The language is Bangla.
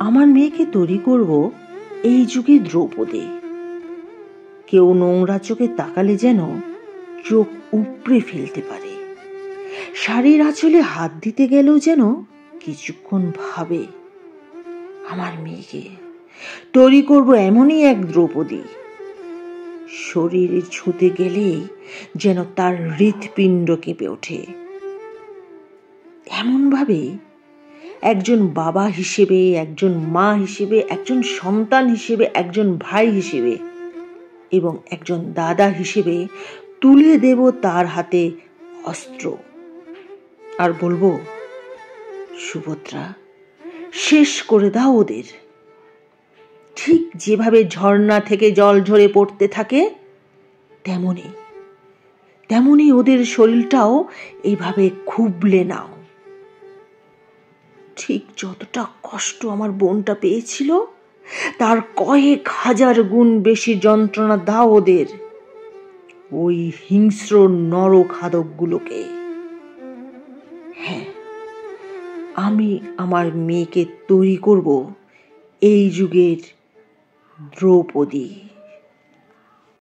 আমার মেয়েকে তৈরি করব এই যুগে দ্রৌপদী। কেউ নোংরা চোখে তাকালে যেন চোখ উপড়ে ফেলতে পারে, শাড়ির আঁচলে হাত দিতে গেলেও যেন কিছুক্ষণ ভাবে। আমার মেয়েকে তৈরি করব এমনই এক দ্রৌপদী, শরীরে ছুঁতে গেলেই যেন তার হৃৎপিণ্ড কেঁপে ওঠে। এমন ভাবে একজন বাবা হিসেবে, একজন মা হিসেবে, একজন সন্তান হিসেবে, একজন ভাই হিসেবে এবং একজন দাদা হিসেবে তুলে দেব তার হাতে অস্ত্র আর বলবো, সুভদ্রা, শেষ করে দাও ওদের। ঠিক যেভাবে ঝর্ণা থেকে জল ঝরে পড়তে থাকে তেমনি ওদের শরীরটাও এইভাবে খুবলে নাও। ঠিক যতটা কষ্ট আমার বোনটা পেয়েছিল তার কয়েক হাজার গুণ বেশি যন্ত্রণা দাও ওদের, ওই হিংস্র নরখাদকগুলোকে। হ্যাঁ, আমি আমার মেয়েকে তৈরি করব এই যুগের দ্রৌপদী।